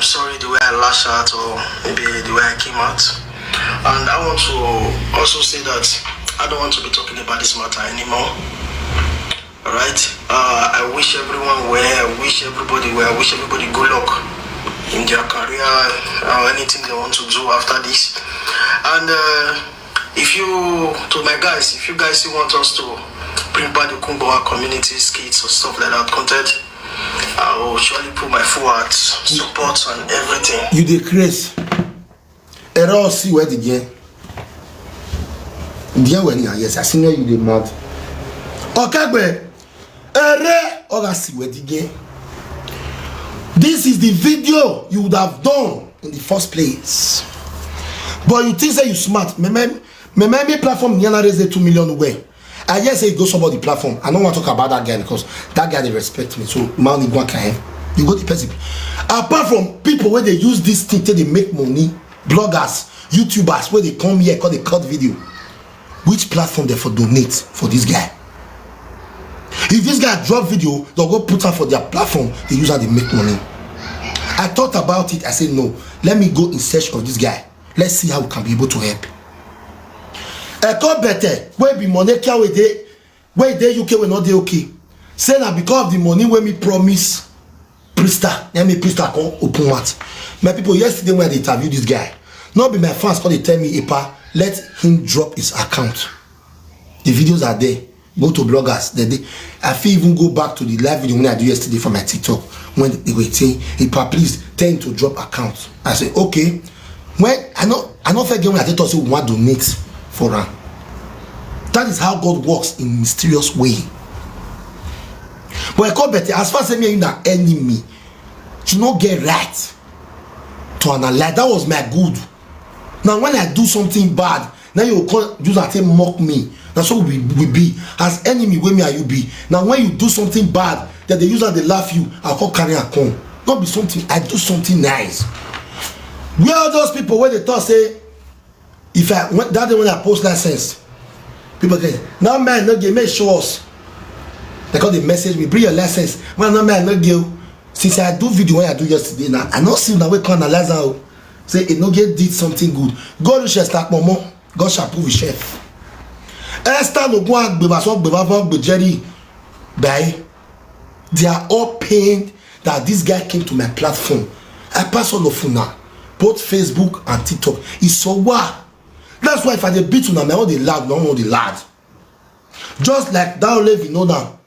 I'm sorry the way I lashed out or maybe the way I came out. And I want to also say that I don't want to be talking about this matter anymore. Alright? I wish everyone well, I wish everybody well, I wish everybody good luck in their career or anything they want to do after this. And if you guys still want us to bring back the Kumbawa community skits or stuff like that content, I will surely put my full heart, support and everything. You decrease. Error see where the game. Dear when yes, I seen you the mad. Okaigbe. Error or see where the game. This is the video you would have done in the first place. But you think that you smart. My platform nearly raised 2 million way. I just say go somebody platform. I don't want to talk about that guy because that guy they respect me. So man, you go the person. Apart from people where they use this thing till they make money, bloggers, YouTubers where they come here call they cut video. Which platform they for donate for this guy? If this guy drop video, they'll go put her for their platform. They use how they make money. I thought about it. I said no. Let me go in search of this guy. Let's see how we can be able to help. Better where be money where they UK will not they okay. Say that because of the money where me promise Priester, let me Priester come open what. My people yesterday when they interviewed this guy, not be my fans because they tell me Epa, let him drop his account. The videos are there. Go to bloggers. I feel even go back to the live video when I do yesterday for my TikTok when they were saying Epa, please tell him to drop account. I say okay. When I not forget when I tell you want to donate for her. That is how God works in mysterious way. But I call better as far as me in an enemy, to not get right to analyze. That was my good. Now when I do something bad, now you call use that thing mock me. That's what we be as enemy. Where me are you be? Now when you do something bad, that they use that they laugh you. I call carry a come. Not be something. I do something nice. Where are those people where they thought say, if I went that day when I post license, people say, no man, no give me show us. They call the message me, bring your license. Well, no man, no give. Since I do video when I do yesterday now, I not see that way can analyze how say Enogie did something good. God shall start momo. God shall prove his chef. Esther no go and be Jerry. They are all pained that this guy came to my platform. I pass all of you now. Both Facebook and TikTok. It's so wow. That's why if I dey beat you now, I want the lad, no want the lad. Just like that only if you know now.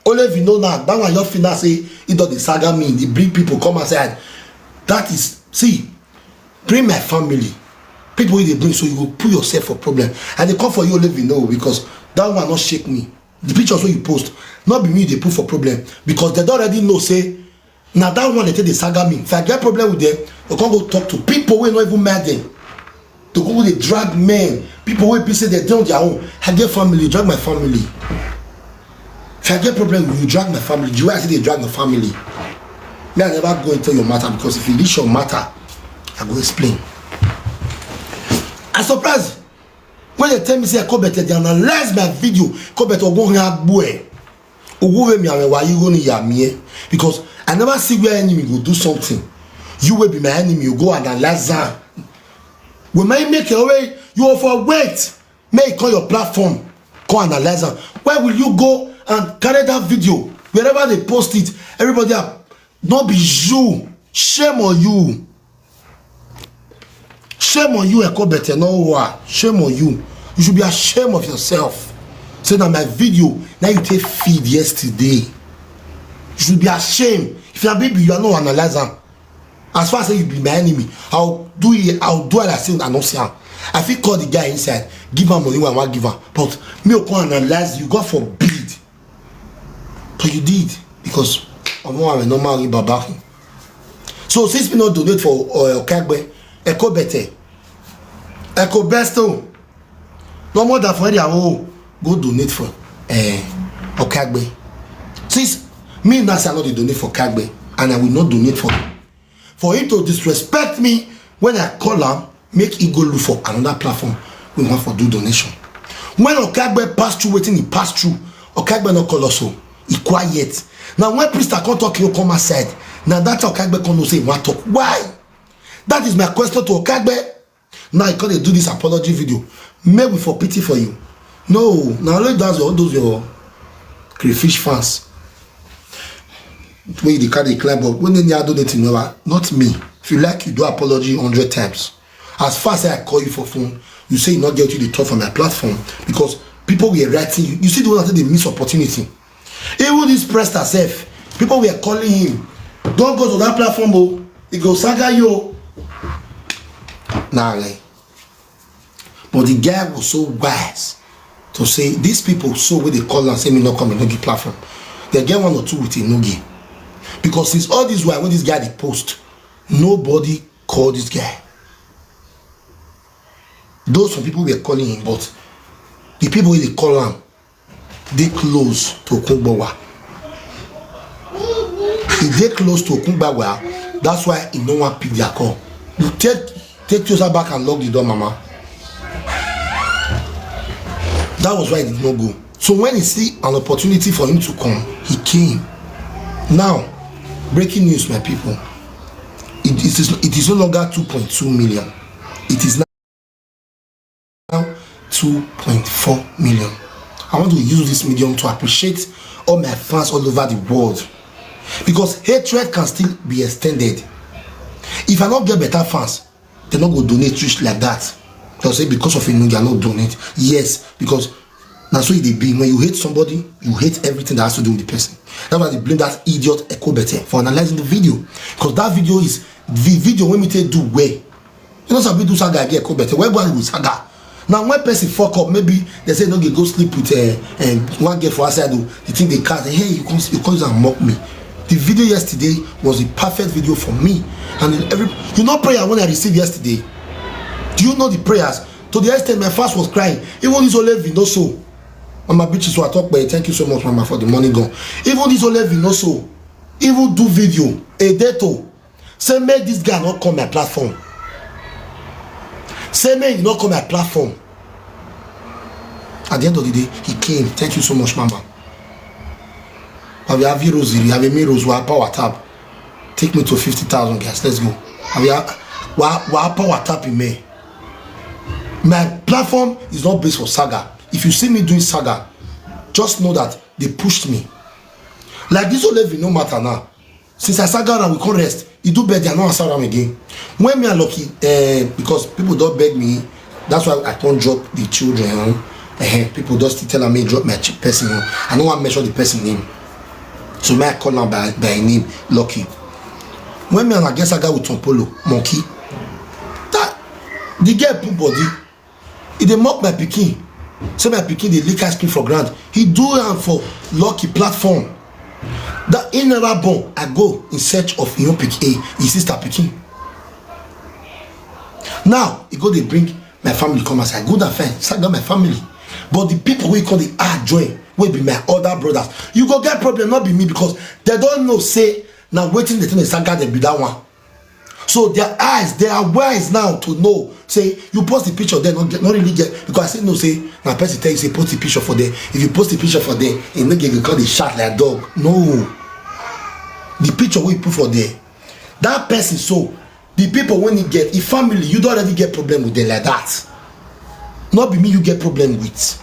Only if you know now, that one your finna say it does the saga mean, they bring people come outside. That is, see, bring my family. People they bring, so you will put yourself for problem. And they come for you only if you know, because that one not shake me. The pictures when you post, not be me they put for problem. Because they don't already know, say, now that one they take the saga me. If I get problem with them, I can't go talk to people who not even mad them. To go they drag men, people who say they do on their own. I get family, drag my family. If I get problem with you, drag my family. Do you I say they drag my family? Me, I never go into your matter because if you reach your matter, I go explain. I'm surprised when they tell me say I come better, they analyze my video. Come better go here boy. Ogo me why you going to me? Because I never see where enemy go do something. You will be my enemy. You go and analyze that. When I make your way, you overweight. May call your platform, call analyze them. Where will you go and carry that video? Wherever they post it, everybody up. Not be you. Shame on you. Shame on you, Eko better. No what? Shame on you. You should be ashamed of yourself. Say that my video, now you take feed yesterday. You should be ashamed. If you are baby, you are not analyzing. As far as you be my enemy, I'll do it I say I don't see him. I feel call the guy inside, give him money when I want give him. But me come analyze you, God forbid. But you did because I'm not a normal baba. So since we not donate for Okaigbe, Echo better. Echo best no more than for their go donate for Okaigbe. Since me now say I not donate for Okaigbe and I will not donate for him to disrespect me when I call him, make he go look for another platform we want for do donation. When Okaigbe pass through waiting he pass through, Okaigbe not call us so he quiet. Now when Priester come talk, you come aside. Now that Okaigbe come no say want talk. Why? That is my question to Okaigbe. Now you can't do this apology video. Maybe for pity for you. No, now only does all those your crayfish fans. When you can't climb up, when they do anything, not me. If you like, you do apology 100 times. As fast as I call you for phone, you say you not get you the top from my platform because people were writing you. You see the one that they miss opportunity. Even this press herself, people were calling him. Don't go to that platform, oh. It goes saga you. Nah, like. But the guy was so wise to say these people so when they call and say me not come Enogie platform. They get 1 or 2 with Enogie. Because since all this while when this guy they post, nobody called this guy. Those some people were calling him, but the people they call him, they close to Okungbawa. If they close to Okungbawa, that's why he no one pick their call. You take yourself back and lock the door, mama. That was why he did not go. So when he see an opportunity for him to come, he came. Now, breaking news, my people. It is no longer 2.2 million. It is now 2.4 million. I want to use this medium to appreciate all my fans all over the world. Because hatred can still be extended. If I not get better fans, they're not going to donate rich like that. They'll say because of Enogie, I not donate. Yes, because that's what they be. When you hate somebody, you hate everything that has to do with the person. That's why they blame that idiot Okaigbe for analyzing the video. Because that video is the video when we take do where. You know some do saga get Okaigbe. Where going with saga? Now when person fuck up, maybe they say no go sleep with one girl for outside. They think they can't. Hey, you come and mock me. The video yesterday was a perfect video for me. And you know prayer when I received yesterday. Do you know the prayers? To the extent my fast was crying. Even this Ole no so. Mama bitches who I talk about. Thank you so much, mama, for the money gone. Even this Ole no so. Even do video. A dato. Say make this guy not come my platform. Say make he not come my platform. At the end of the day, he came. Thank you so much, mama. We have heroes here. We have a mirrors. We have power tap. Take me to 50,000 guys. Let's go. We have power tap in me. My platform is not based for saga. If you see me doing saga, just know that they pushed me. Like this whole level, no matter now. Since I saga around, we can't rest. You do better, I don't answer around again. When me are lucky, because people don't beg me, that's why I can't drop the children. People just tell me drop my person. I don't want to mention the person name. So may I call them by name, Lucky. When me and I guess I got with Tompolo, Monkey, that the girl put body, he dey mock my pikin. Say my pikin dey lick ice cream for ground. He do am for Lucky platform. That he never born, I go in search of your pikin, his sister pikin. Now he go dey bring my family come as I go that fine, saga my family. But the people we call the join will be my other brothers. You go get problem, not be me, because they don't know say now waiting the thing is saga they be that one. So their eyes, they are wise now to know. Say you post the picture, they not really get, because I say no, say now person tell you say post the picture for them. If you post the picture for them, you no get call the shot like a dog. No, the picture we put for there, that person. So the people when you get a family, you don't already get problem with them like that. Not be me you get problem with.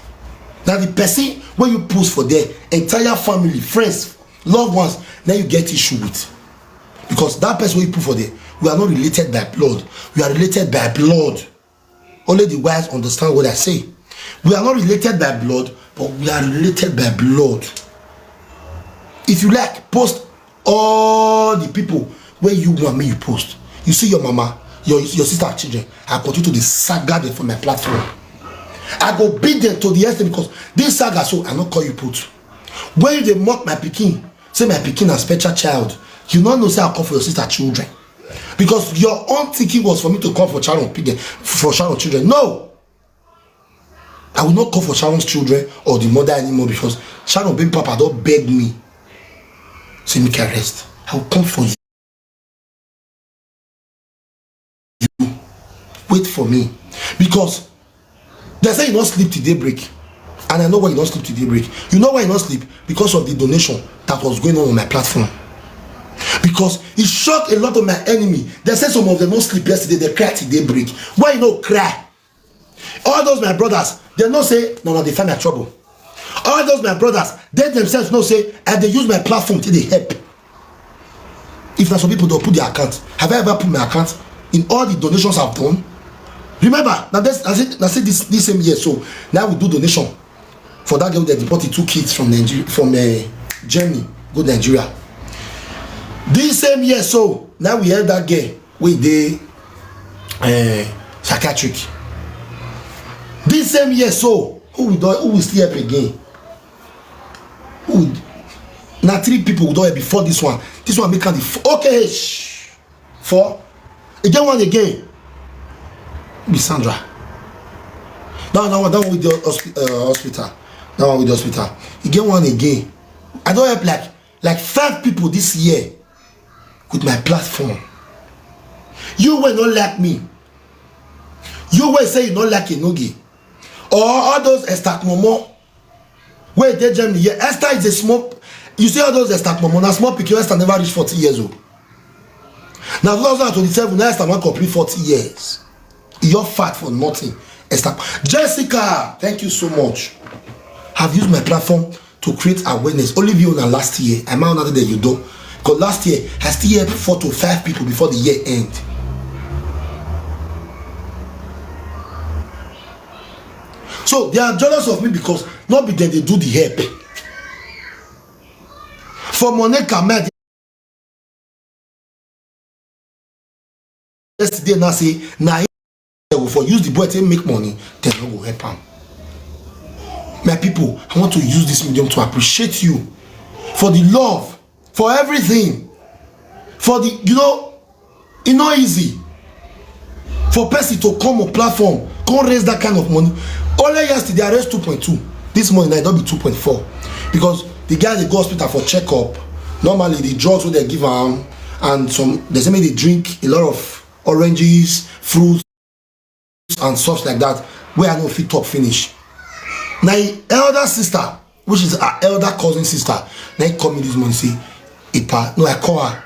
Now the person when you post for their entire family, friends, loved ones, now you get issue with. Because that person you put for there, we are not related by blood. We are related by blood. Only the wise understand what I say. We are not related by blood, but we are related by blood. If you like, post all the people where you want me you post. You see your mama, your sister, children. I continue to the saga them for my platform. I go beat them to the extent because this saga, so I not call you put. When they mock my pikin, say my pikin a special child, you don't know say I come for your sister children. Because your own thinking was for me to come for Sharon children. No! I will not come for Sharon's children or the mother anymore, because Sharon baby papa don't beg me. Say me can rest. I will come for you. Wait for me. Because they say you don't sleep till daybreak. And I know why you don't sleep till daybreak. You know why you don't sleep? Because of the donation that was going on my platform. Because it shocked a lot of my enemy. They said some of them no sleep yesterday, they cry till they break. Why you no cry? All those my brothers, they no say, no, they find my trouble. All those my brothers, they themselves no say, and they use my platform till they help. If not some people don't put their account. Have I ever put my account in all the donations I've done? Remember, now I said this same year, so now we do donation for that girl that deported 2 kids from Nigeria, from Germany, go Nigeria. This same year, so now we have that girl with the psychiatric. This same year, so who will still help again? Who? Now 3 people will do it before this one. This one make the okay. 4. Again one again. Be Sandra. That one with the hospital. That one with the hospital. Again one again. I don't help like 5 people this year with my platform. You will not like me. You will say you don't like Enogie. Or all those Estak Momo. Where they Germany. Yeah, Esther is a small. You see all those Estak Momo. Now small picky Esther never reached 40 years old. Now 2027, now Esther will complete 40 years. You're fat for nothing. Esther. Jessica, thank you so much. I've used my platform to create awareness. Only you on last year. I'm out another day you do. Because last year, I still helped 4 to 5 people before the year end. So they are jealous of me because not be them they do the help. For Monica, yesterday now say Naira for use the boy to make money, then I will help him. My people, I want to use this medium to appreciate you for the love, for everything, for the it's not easy for person to come on platform, come raise that kind of money. Only yesterday I raised 2.2. This morning I don't be 2.4 because the guy they go hospital for checkup. Normally the drugs what they give them and some they say they drink a lot of oranges, fruits and stuff like that. Where I know fit top finish. My elder sister, which is our elder cousin sister, now call me this morning say, Ipa, no, I call her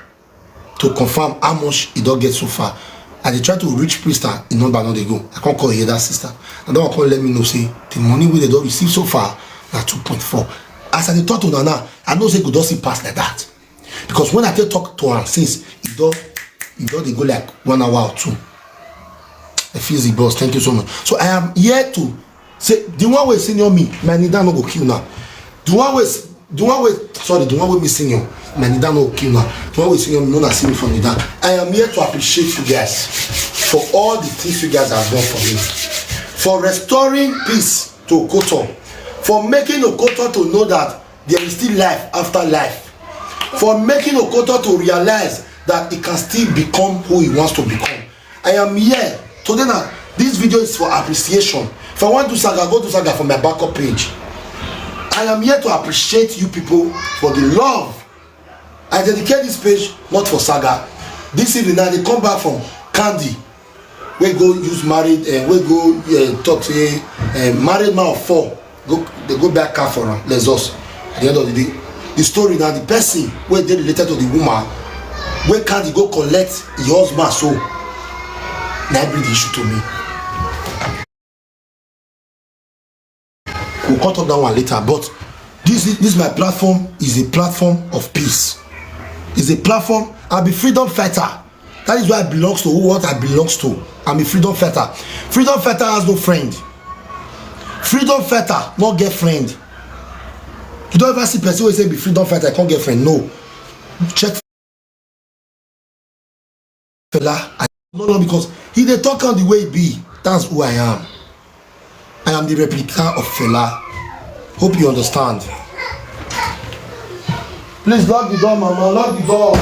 to confirm how much it don't get so far. And they try to reach priest in number now they go. I can't call her that sister. And then I call let me know say the money we they don't receive so far now 2.4. As I talk to Nana, I know say could not see pass like that. Because when I talk to her since it don't they go like 1 hour or 2. I feel the boss. Thank you so much. So I am here to say the one way senior me, my nida no go kill now. The one way me senior, my nida no go kill now. The one way senior me no see me from nida. I am here to appreciate you guys for all the things you guys have done for me, for restoring peace to Okotor, for making Okotor to know that there is still life after life, for making Okotor to realize that he can still become who he wants to become. I am here today now. This video is for appreciation. If I want to saga, go to saga from my backup page. I am here to appreciate you people for the love. I dedicate this page not for saga. This evening now they come back from Candy. We go use married we go talk to married man of 4. They go back car for them. Let's us. At the end of the day, the story now the person where they related to the woman where Candy go collect your husband so now bring the issue to me. We'll cut up that one later, but this my platform is a platform of peace. It's a platform. I'll be freedom fighter. That is why I belongs to what I belongs to. I'm a freedom fighter. Freedom fighter has no friend. Freedom fighter not get friend. You don't ever see person who say be freedom fighter I can't get friend. No. Check fella. No, because he they talk on the way it be. That's who I am. I am the replica of Fela. Hope you understand. Please lock the door, mama. Lock the door.